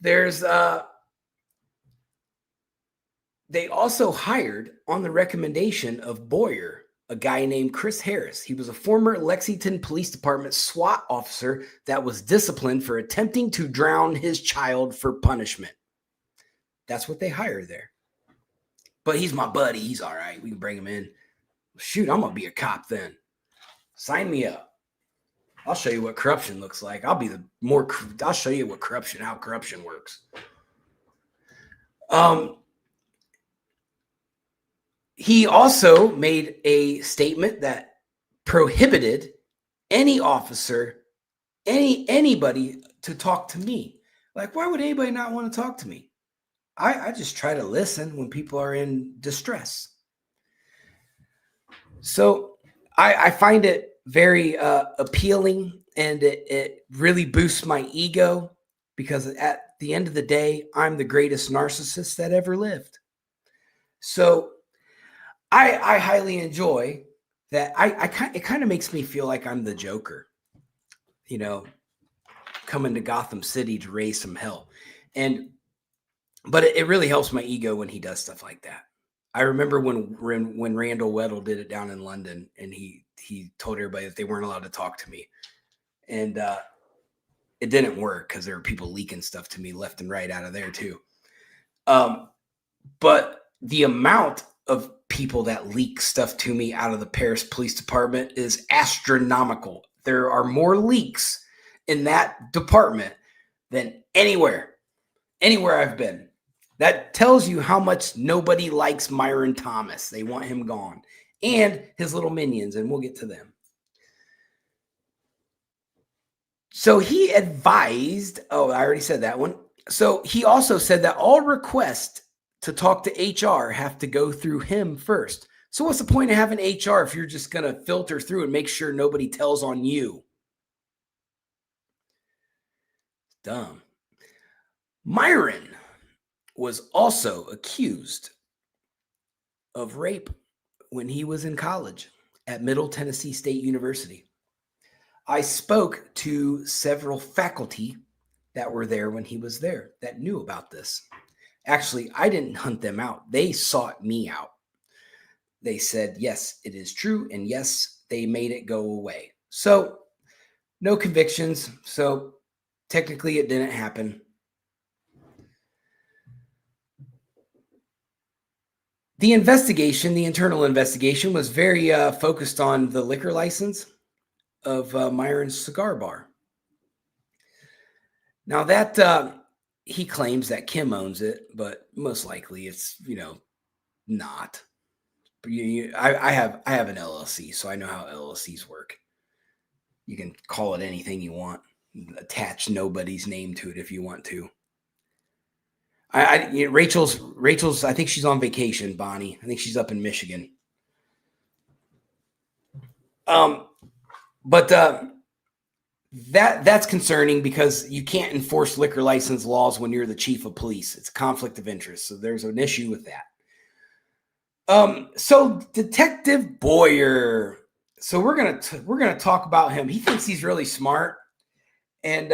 There's they also hired, on the recommendation of Boyer, a guy named Chris Harris. He was a former Lexington Police Department SWAT officer that was disciplined for attempting to drown his child for punishment. That's what they hire there. But he's my buddy. He's all right. We can bring him in. Shoot, I'm going to be a cop then. Sign me up. I'll show you what corruption looks like. I'll show you how corruption works. He also made a statement that prohibited any officer, anybody to talk to me. Like, why would anybody not want to talk to me? I just try to listen when people are in distress. So I find it very appealing, and it really boosts my ego, because at the end of the day, I'm the greatest narcissist that ever lived. So I highly enjoy that. It kind of makes me feel like I'm the Joker, coming to Gotham City to raise some hell. But it really helps my ego when he does stuff like that. I remember when Randall Weddle did it down in London, and he told everybody that they weren't allowed to talk to me. And it didn't work because there were people leaking stuff to me left and right out of there too. But the amount of people that leak stuff to me out of the Paris Police Department is astronomical. There are more leaks in that department than anywhere I've been. That tells you how much nobody likes Myron Thomas. They want him gone, and his little minions, and we'll get to them. So he advised, I already said that one. So he also said that all requests to talk to HR have to go through him first. So what's the point of having HR if you're just going to filter through and make sure nobody tells on you? Dumb. Myron was also accused of rape when he was in college at Middle Tennessee State University. I spoke to several faculty that were there when he was there that knew about this. Actually, I didn't hunt them out. They sought me out. They said, yes, it is true. And yes, they made it go away. So no convictions. So technically it didn't happen. The internal investigation was very focused on the liquor license of Myron's Cigar Bar. Now that he claims that Kim owns it, but most likely it's, not. I have an LLC, so I know how LLCs work. You can call it anything you want, attach nobody's name to it if you want to. Rachel's, I think she's on vacation, Bonnie. I think she's up in Michigan. But that's concerning because you can't enforce liquor license laws when you're the chief of police. It's a conflict of interest. So there's an issue with that. So Detective Boyer. So we're gonna talk about him. He thinks he's really smart, and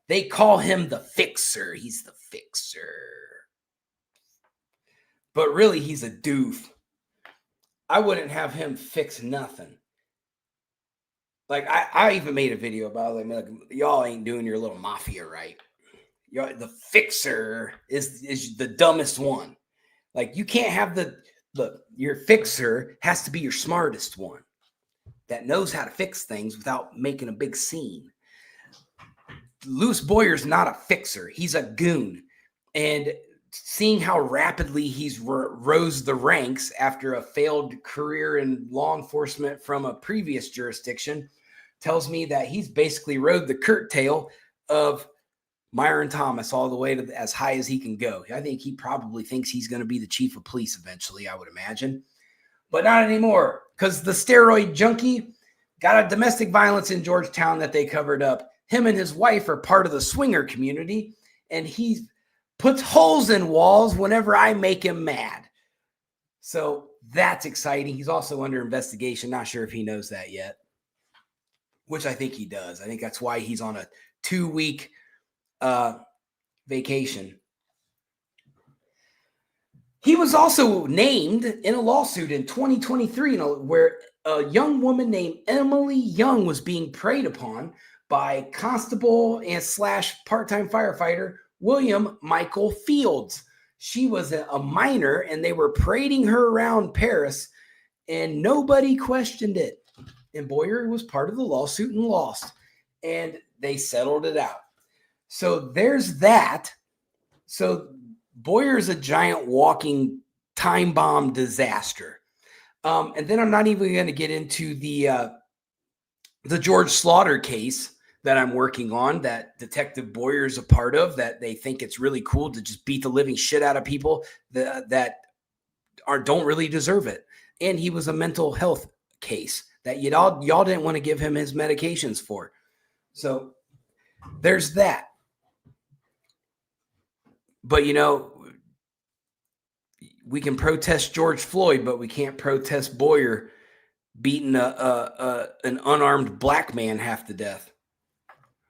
they call him the Fixer. He's the Fixer, but really he's a doof. I wouldn't have him fix nothing. Like I even made a video about it. Like, y'all ain't doing your little mafia right. The Fixer is the dumbest one. Like, you can't have your Fixer has to be your smartest one that knows how to fix things without making a big scene. Louis Boyer's not a fixer. He's a goon. And seeing how rapidly he's rose the ranks after a failed career in law enforcement from a previous jurisdiction tells me that he's basically rode the curtail of Myron Thomas all the way to as high as he can go. I think he probably thinks he's going to be the chief of police eventually, I would imagine. But not anymore, because the steroid junkie got a domestic violence in Georgetown that they covered up. Him and his wife are part of the swinger community, and he puts holes in walls whenever I make him mad. So that's exciting. He's also under investigation. Not sure if he knows that yet, which I think he does. I think that's why he's on a 2-week vacation. He was also named in a lawsuit in 2023 where a young woman named Emily Young was being preyed upon by constable and / part-time firefighter William Michael Fields. She was a minor, and they were parading her around Paris, and nobody questioned it. And Boyer was part of the lawsuit and lost, and they settled it out. So there's that. So Boyer's a giant walking time bomb disaster. And then I'm not even going to get into the George Slaughter case that I'm working on, that Detective Boyer's a part of, that they think it's really cool to just beat the living shit out of people that don't really deserve it. And he was a mental health case that y'all didn't want to give him his medications for. So there's that. But, we can protest George Floyd, but we can't protest Boyer beating an unarmed black man half to death.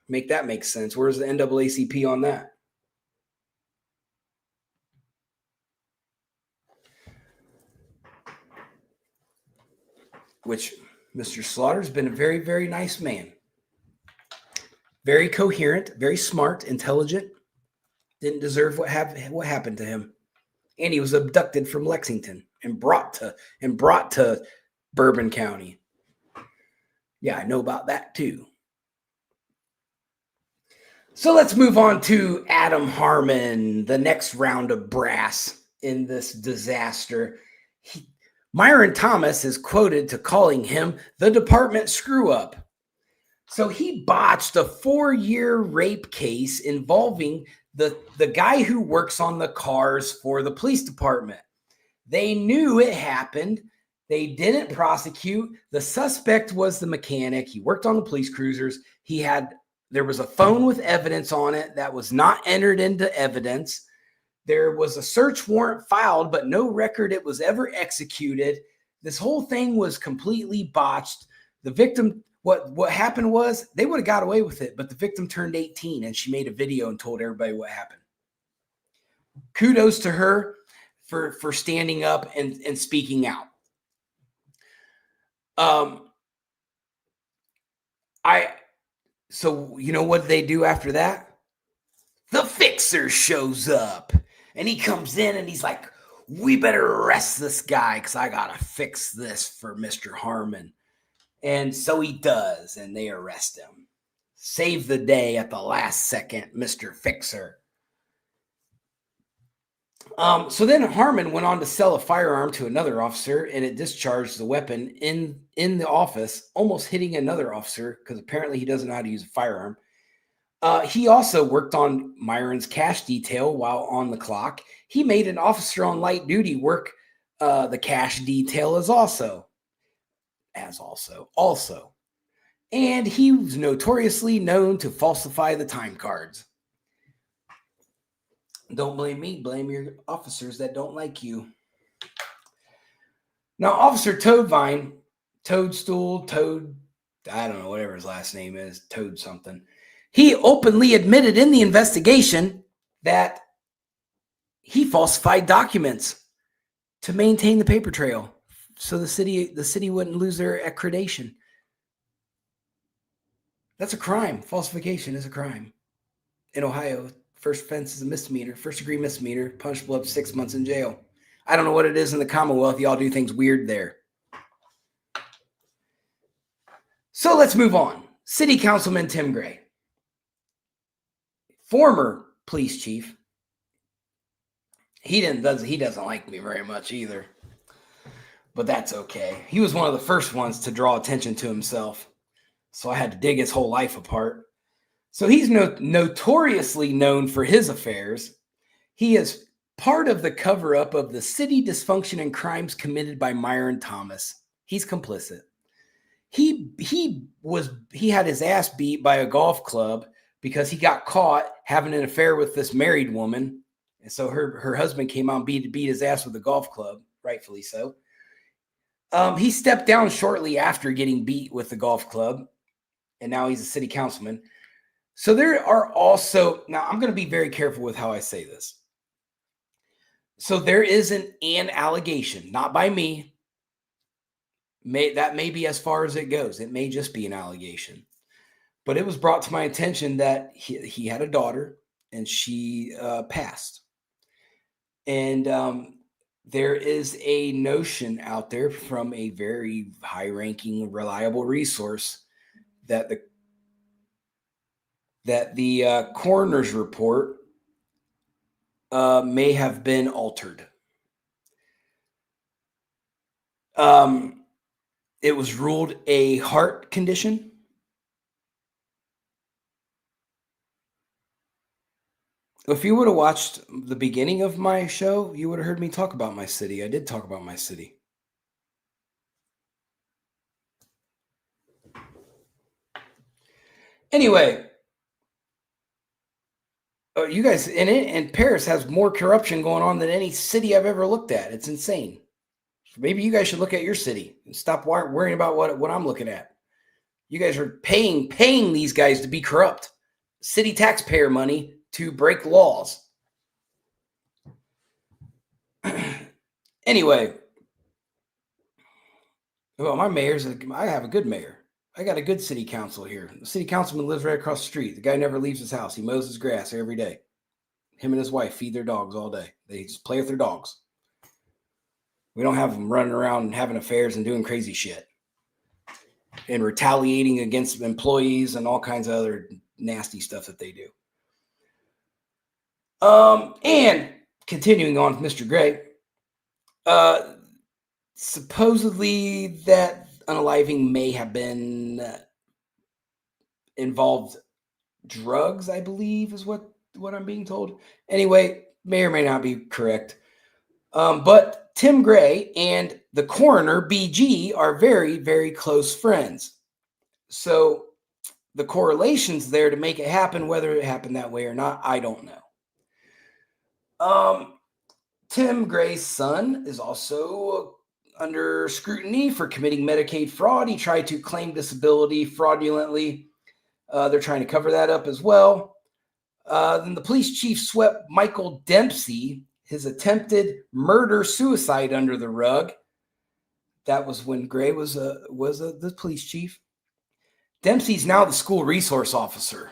Make that make sense. Where's the NAACP on that? Which Mr. Slaughter's been a very, very nice man. Very coherent, very smart, intelligent. Didn't deserve what happened to him. And he was abducted from Lexington and brought to Bourbon County. Yeah, I know about that too. So let's move on to Adam Harmon, the next round of brass in this disaster. Myron Thomas is quoted to calling him the department screw-up. So he botched a 4-year rape case involving the guy who works on the cars for the police department. They knew it happened. They didn't prosecute. The suspect was the mechanic. He worked on the police cruisers. There was a phone with evidence on it that was not entered into evidence. There was a search warrant filed, but no record it was ever executed. This whole thing was completely botched. The victim, what happened was they would have got away with it, but the victim turned 18 and she made a video and told everybody what happened. Kudos to her for standing up and speaking out. So you know what did they do after that? The Fixer shows up and he comes in and he's like, we better arrest this guy because I got to fix this for Mr. Harmon. And so he does, and they arrest him. Save the day at the last second, Mr. Fixer. So then Harmon went on to sell a firearm to another officer, and it discharged the weapon in the office, almost hitting another officer because apparently he doesn't know how to use a firearm. He also worked on Myron's cash detail while on the clock. He made an officer on light duty work the cash detail as also. as also. And he was notoriously known to falsify the time cards. Don't blame me, blame your officers that don't like you. Now, Officer Toadvine, Toadstool, Toad, I don't know, whatever his last name is, Toad something. He openly admitted in the investigation that he falsified documents to maintain the paper trail so the city wouldn't lose their accreditation. That's a crime. Falsification is a crime. In Ohio, first offense is a misdemeanor, first-degree misdemeanor, punishable up to 6 months in jail. I don't know what it is in the Commonwealth. Y'all do things weird there. So let's move on. City Councilman Tim Gray, former police chief. He doesn't like me very much either, but that's okay. He was one of the first ones to draw attention to himself, so I had to dig his whole life apart. So he's notoriously known for his affairs. He is part of the cover-up of the city dysfunction and crimes committed by Myron Thomas. He's complicit. He had his ass beat by a golf club because he got caught having an affair with this married woman. And so her husband came out and beat his ass with a golf club, rightfully so. He stepped down shortly after getting beat with the golf club, and now he's a city councilman. So there are also, now I'm going to be very careful with how I say this. So there is an allegation, not by me. That may be as far as it goes. It may just be an allegation. But it was brought to my attention that he had a daughter and she passed. And there is a notion out there from a very high-ranking, reliable resource that the coroner's report may have been altered. It was ruled a heart condition. If you would have watched the beginning of my show, you would have heard me talk about my city. I did talk about my city. Anyway, you guys, and Paris has more corruption going on than any city I've ever looked at. It's insane. Maybe you guys should look at your city and stop worrying about what I'm looking at. You guys are paying these guys to be corrupt. City taxpayer money to break laws. Anyway, well, I have a good mayor. I got a good city council here. The city councilman lives right across the street. The guy never leaves his house. He mows his grass every day. Him and his wife feed their dogs all day. They just play with their dogs. We don't have them running around and having affairs and doing crazy shit and retaliating against employees and all kinds of other nasty stuff that they do. And continuing on with Mr. Gray, supposedly that unaliving may have been involved drugs, I believe is what I'm being told. Anyway, may or may not be correct. But Tim Gray and the coroner, BG, are very, very close friends. So the correlation's there to make it happen. Whether it happened that way or not, I don't know. Tim Gray's son is also under scrutiny for committing Medicaid fraud. He tried to claim disability fraudulently. They're trying to cover that up as well. Then the police chief swept Michael Dempsey, his attempted murder-suicide, under the rug. That was when Gray was the police chief. Dempsey's now the school resource officer,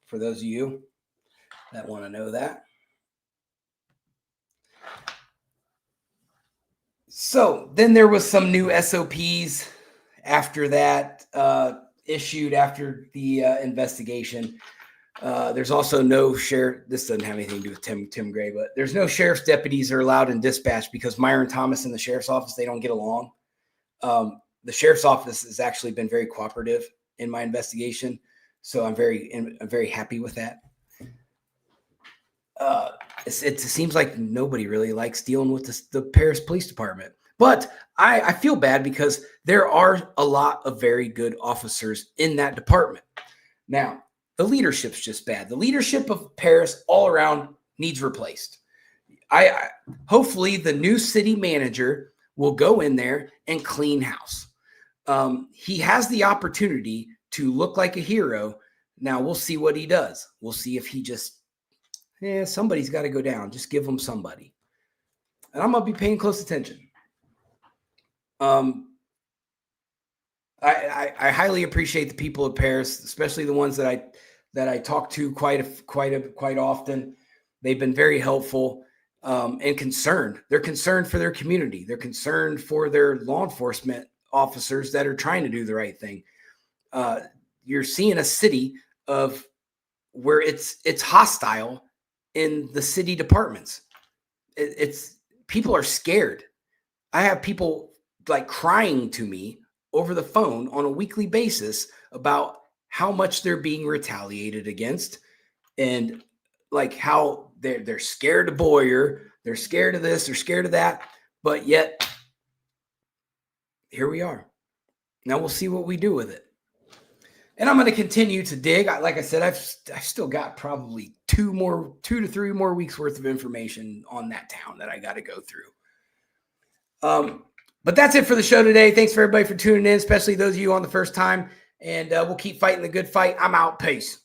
for those of you that want to know that. So then there was some new SOPs after that, issued after the investigation. There's also no sheriff. This doesn't have anything to do with Tim Gray, but there's no sheriff's deputies are allowed in dispatch because Myron Thomas and the sheriff's office, they don't get along. The sheriff's office has actually been very cooperative in my investigation, so I'm very happy with that. It seems like nobody really likes dealing with the Paris Police Department, But I feel bad because there are a lot of very good officers in that department. Now, the leadership's just bad. The leadership of Paris all around needs replaced. I hopefully the new city manager will go in there and clean house. He has the opportunity to look like a hero. Now we'll see what he does. We'll see if he just, somebody's got to go down. Just give him somebody. And I'm going to be paying close attention. I highly appreciate the people of Paris, especially the ones that I talk to quite often. They've been very helpful and concerned. They're concerned for their community. They're concerned for their law enforcement officers that are trying to do the right thing. You're seeing a city of where it's hostile in the city departments. It's people are scared. I have people like crying to me over the phone on a weekly basis about how much they're being retaliated against, and like how they're scared of Boyer, they're scared of this, they're scared of that, but yet here we are. Now we'll see what we do with it. And I'm going to continue to dig. Like I said, I've still got probably 2 to 3 more weeks worth of information on that town that I got to go through. But that's it for the show today. Thanks for everybody for tuning in, especially those of you on the first time. And we'll keep fighting the good fight. I'm out. Peace.